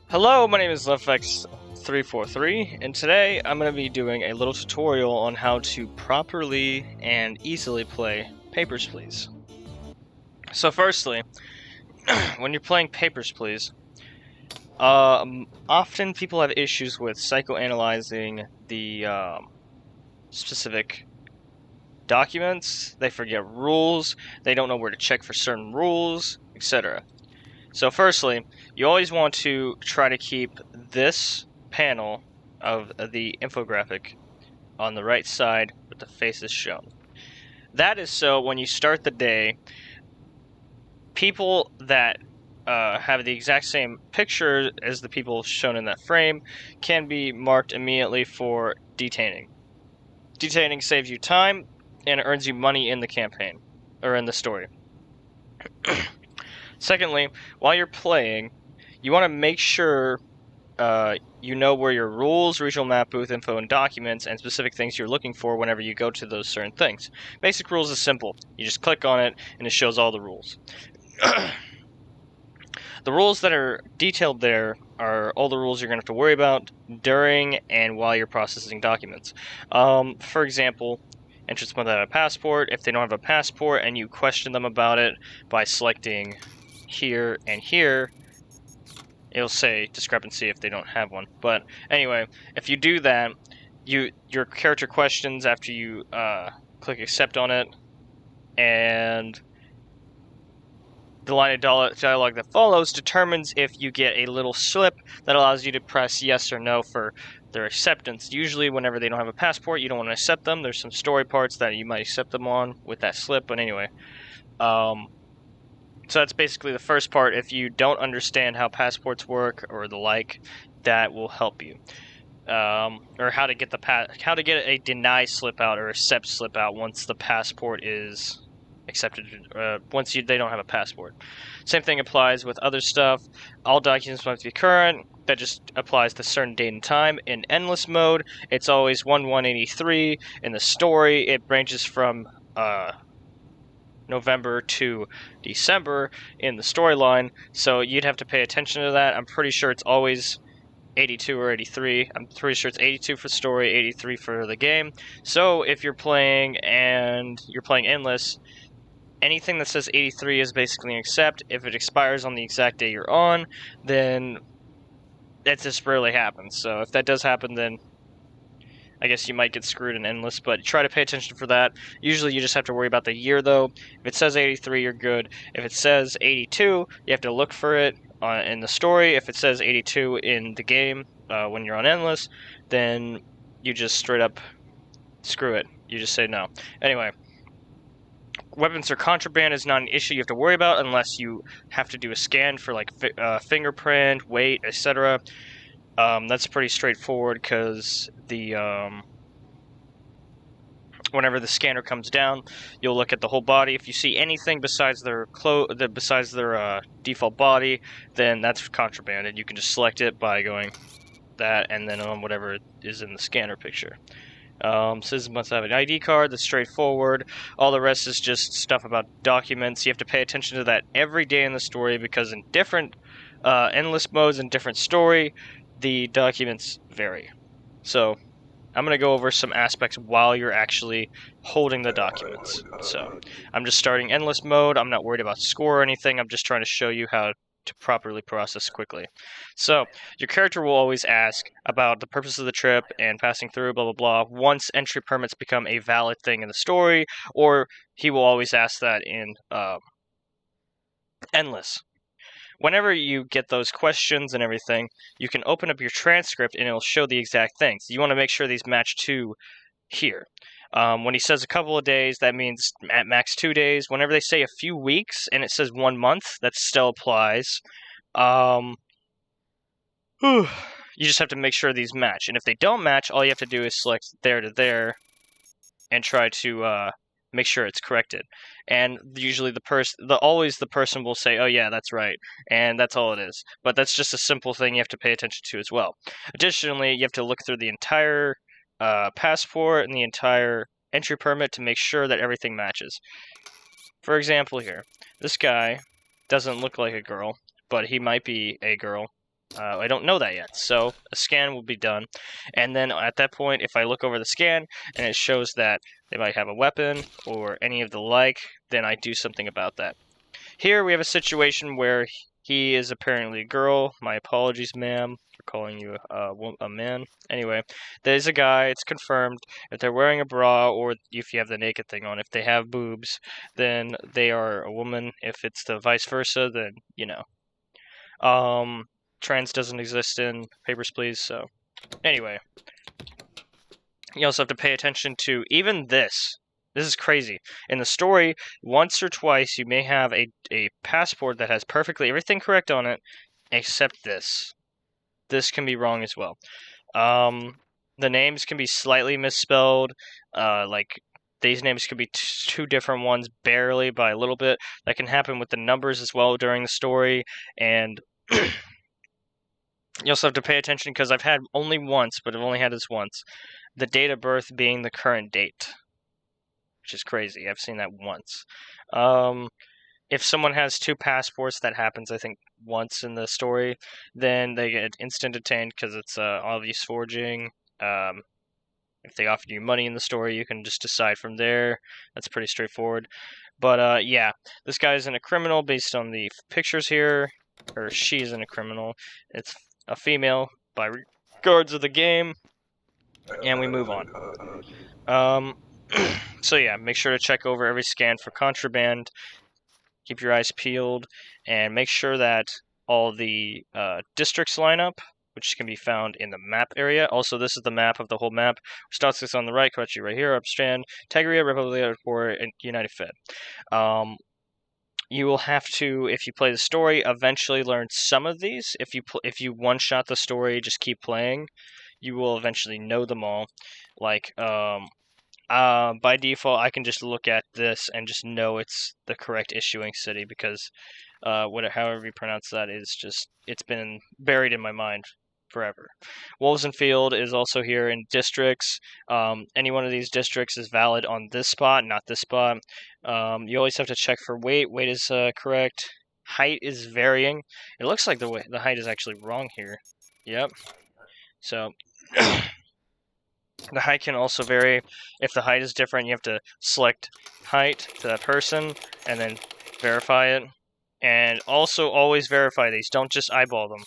Hello, my name is LeftX343, and today I'm going to be doing a little tutorial on how to properly and easily play Papers, Please. So firstly, when you're playing Papers, Please, often people have issues with psychoanalyzing the specific documents, they forget rules, they don't know where to check for certain rules, etc. So firstly, you always want to try to keep this panel of the infographic on the right side with the faces shown. That is so when you start the day, people that have the exact same picture as the people shown in that frame can be marked immediately for detaining. Detaining saves you time and earns you money in the campaign, or in the story. Secondly, while you're playing, you want to make sure you know where your rules, regional map, booth info, and documents, and specific things you're looking for whenever you go to those certain things. Basic rules is simple. You just click on it, and it shows all the rules. The rules that are detailed there are all the rules you're going to have to worry about during and while you're processing documents. For example, entrance without a passport. If they don't have a passport and you question them about it by selecting here and here, it'll say discrepancy if they don't have one. But anyway, if you do that, your character questions after you click accept on it, and the line of dialogue that follows determines if you get a little slip that allows you to press yes or no for their acceptance. Usually, whenever they don't have a passport, you don't want to accept them. There's some story parts that you might accept them on with that slip, but anyway. So that's basically the first part. If you don't understand how passports work or the like, that will help you. Or how to get a deny slip out or accept slip out once the passport is accepted. They don't have a passport. Same thing applies with other stuff. All documents must be current. That just applies to certain date and time. In endless mode, it's always 1183. In the story, it ranges from November to December in the storyline, so you'd have to pay attention to that. I'm pretty sure it's always 82 or 83. I'm pretty sure it's 82 for story, 83 for the game. So if you're playing and you're playing endless, anything that says 83 is basically an accept. If it expires on the exact day you're on, then that just rarely happens. So if that does happen, then I guess you might get screwed in endless, but try to pay attention for that. Usually you just have to worry about the year, though. If it says 83, you're good. If it says 82, you have to look for it in the story. If it says 82 in the game when you're on endless, then you just straight up screw it. You just say no. Anyway, weapons or contraband is not an issue you have to worry about unless you have to do a scan for like fingerprint, weight, etc. That's pretty straightforward because whenever the scanner comes down, you'll look at the whole body. If you see anything besides their default body, then that's contraband, and you can just select it by going that and then on whatever is in the scanner picture. Citizens must have an ID card. That's straightforward. All the rest is just stuff about documents. You have to pay attention to that every day in the story because in different endless modes and different story, the documents vary. So I'm going to go over some aspects while you're actually holding the documents. So I'm just starting endless mode. I'm not worried about score or anything. I'm just trying to show you how to properly process quickly. So your character will always ask about the purpose of the trip and passing through, blah, blah, blah, once entry permits become a valid thing in the story, or he will always ask that in endless. Whenever you get those questions and everything, you can open up your transcript and it'll show the exact things. You want to make sure these match to here. When he says a couple of days, that means at max 2 days. Whenever they say a few weeks and it says 1 month, that still applies. You just have to make sure these match. And if they don't match, all you have to do is select there to there and try to make sure it's corrected. And usually always the person will say, "Oh yeah, that's right," and that's all it is. But that's just a simple thing you have to pay attention to as well. Additionally, you have to look through the entire passport and the entire entry permit to make sure that everything matches. For example, here, this guy doesn't look like a girl, but he might be a girl. I don't know that yet, so a scan will be done. And then at that point, if I look over the scan and it shows that they might have a weapon or any of the like, then I do something about that. Here we have a situation where he is apparently a girl. My apologies, ma'am, for calling you a man. Anyway, there's a guy. It's confirmed. If they're wearing a bra or if you have the naked thing on, if they have boobs, then they are a woman. If it's the vice versa, then, you know. Trans doesn't exist in Papers, Please, so... Anyway. You also have to pay attention to even this. This is crazy. In the story, once or twice, you may have a passport that has perfectly everything correct on it, except this. This can be wrong as well. The names can be slightly misspelled. Like, these names could be two different ones, barely, by a little bit. That can happen with the numbers as well during the story, and... You also have to pay attention, because I've had only once, but I've only had this once, the date of birth being the current date. Which is crazy. I've seen that once. If someone has two passports, that happens, I think, once in the story, then they get instant detained because it's obvious forging. If they offer you money in the story, you can just decide from there. That's pretty straightforward. But yeah, this guy isn't a criminal based on the pictures here, or she isn't a criminal. It's a female by regards of the game, and we move on. So yeah, make sure to check over every scan for contraband. Keep your eyes peeled, and make sure that all the districts line up, which can be found in the map area. Also, this is the map of the whole map. Status on the right, Karachi right here, Upstrand, Tigria, Republic or United Fed. You will have to, if you play the story, eventually learn some of these. If you one-shot the story, just keep playing, you will eventually know them all. Like, by default, I can just look at this and just know it's the correct issuing city because however you pronounce that is just, it's been buried in my mind forever. Wolvesonfield is also here in districts. Any one of these districts is valid on this spot, not this spot. You always have to check for weight. Weight is correct. Height is varying. It looks like the height is actually wrong here. Yep. So... The height can also vary. If the height is different, you have to select height to that person and then verify it. And also always verify these. Don't just eyeball them.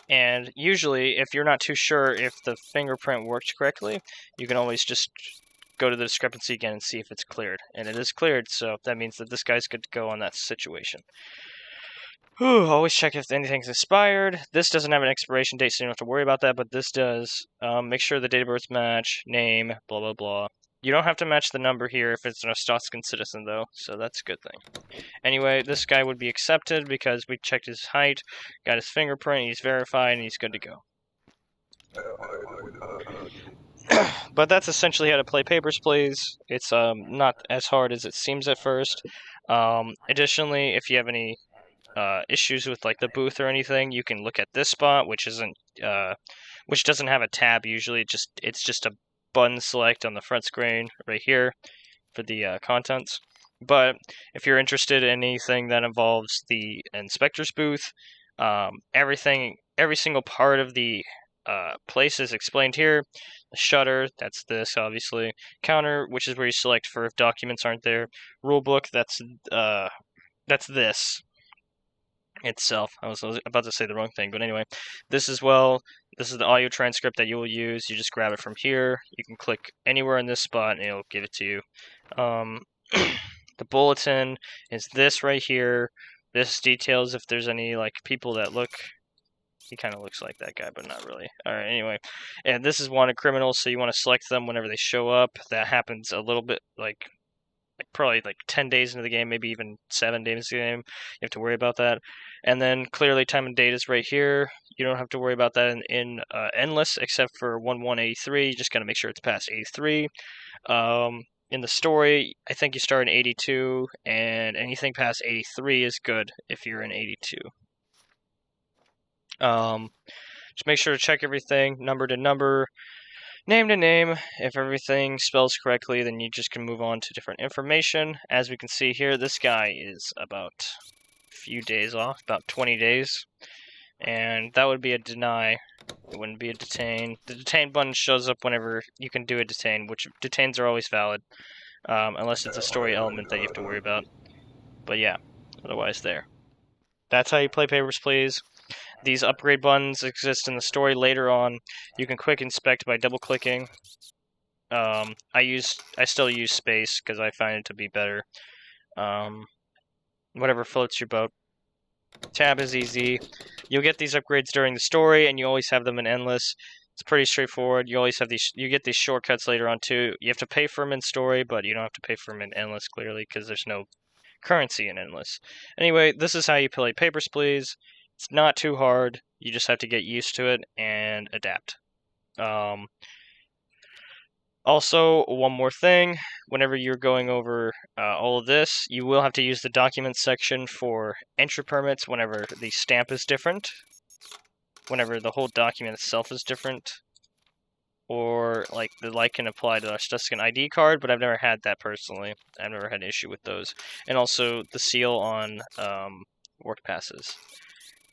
And usually, if you're not too sure if the fingerprint worked correctly, you can always just go to the discrepancy again and see if it's cleared. And it is cleared, so that means that this guy's good to go on that situation. Always check if anything's expired. This doesn't have an expiration date, so you don't have to worry about that, but this does. Make sure the date of birth match, name, blah, blah, blah. You don't have to match the number here if it's an Ostoskan citizen, though, so that's a good thing. Anyway, this guy would be accepted because we checked his height, got his fingerprint, he's verified, and he's good to go. But that's essentially how to play Papers, Please. It's not as hard as it seems at first. Additionally, if you have any issues with like the booth or anything, you can look at this spot, which doesn't have a tab usually. It's just a button select on the front screen right here for the contents. But if you're interested in anything that involves the inspector's booth, every single part of the place is explained here. The shutter, that's this obviously. Counter, which is where you select for if documents aren't there. Rulebook, that's this itself. I was about to say the wrong thing, but anyway, this as well. This is the audio transcript that you will use. You just grab it from here. You can click anywhere in this spot and it'll give it to you. The bulletin is this right here. This details if there's any like people that look. He kind of looks like that guy, but not really. Alright, anyway. And this is wanted criminals, so you want to select them whenever they show up. That happens a little bit like probably like 10 days into the game, maybe even 7 days into the game. You have to worry about that. And then clearly time and date is right here. You don't have to worry about that in Endless, except for 1183. You just got to make sure it's past 83. In the story, I think you start in 82, and anything past 83 is good if you're in 82. Just make sure to check everything, number to number, name to name. If everything spells correctly, then you just can move on to different information. As we can see here, this guy is about few days off, about 20 days. And that would be a deny. It wouldn't be a detain. The detain button shows up whenever you can do a detain, which detains are always valid, unless it's a story element that you have to worry about. But yeah, otherwise there. That's how you play Papers, Please. These upgrade buttons exist in the story later on. You can quick inspect by double-clicking. I still use space because I find it to be better. Whatever floats your boat. Tab is easy. You'll get these upgrades during the story, and you always have them in Endless. It's pretty straightforward. You always have these. You get these shortcuts later on too. You have to pay for them in story, but you don't have to pay for them in Endless clearly because there's no currency in Endless. Anyway, this is how you play Papers, Please. It's not too hard. You just have to get used to it and adapt. Also, one more thing, whenever you're going over all of this, you will have to use the documents section for entry permits whenever the stamp is different, whenever the whole document itself is different, or like the like can apply to the Tuscan ID card, but I've never had that personally. I've never had an issue with those. And also the seal on work passes.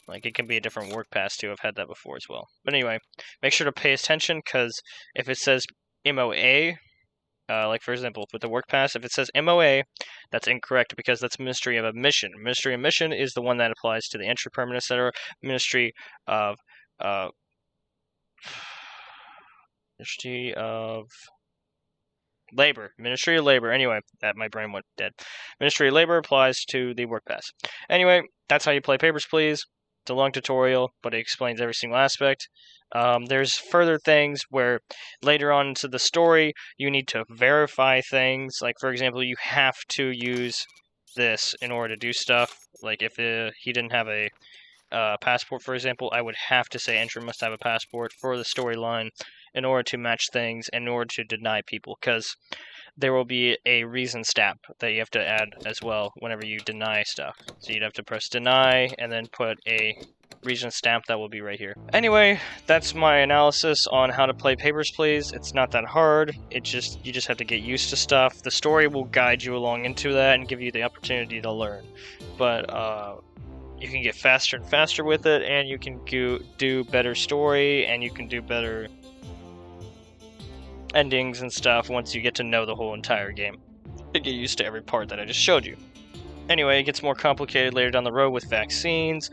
Like, it can be a different work pass too. I've had that before as well. But anyway, make sure to pay attention, because if it says MOA, like for example with the work pass, if it says MOA, that's incorrect because that's Ministry of Admission. Ministry of Admission is the one that applies to the entry permit, etc. Ministry of Labor. Ministry of Labor. Anyway, my brain went dead. Ministry of Labor applies to the work pass. Anyway, that's how you play Papers, Please. It's a long tutorial, but it explains every single aspect. There's further things where later on into the story, you need to verify things. Like, for example, you have to use this in order to do stuff. Like, if he didn't have a passport, for example, I would have to say Entry must have a passport for the storyline in order to match things, in order to deny people, because there will be a reason stamp that you have to add as well whenever you deny stuff. So you'd have to press deny and then put a reason stamp that will be right here. Anyway, that's my analysis on how to play Papers, Please. It's not that hard. You just have to get used to stuff. The story will guide you along into that and give you the opportunity to learn. But you can get faster and faster with it, and you can do better story, and you can do better endings and stuff once you get to know the whole entire game. You get used to every part that I just showed you. Anyway, it gets more complicated later down the road with vaccines,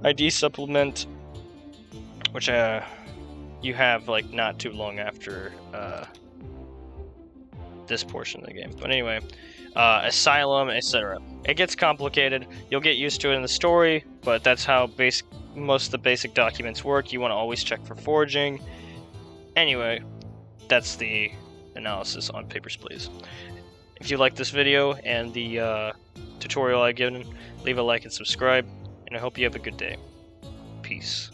ID supplement, which you have like not too long after this portion of the game. But anyway, asylum, etc. It gets complicated. You'll get used to it in the story, but that's how most of the basic documents work. You want to always check for forging. Anyway, that's the analysis on Papers, Please. If you like this video and the tutorial I've given, leave a like and subscribe, and I hope you have a good day. Peace.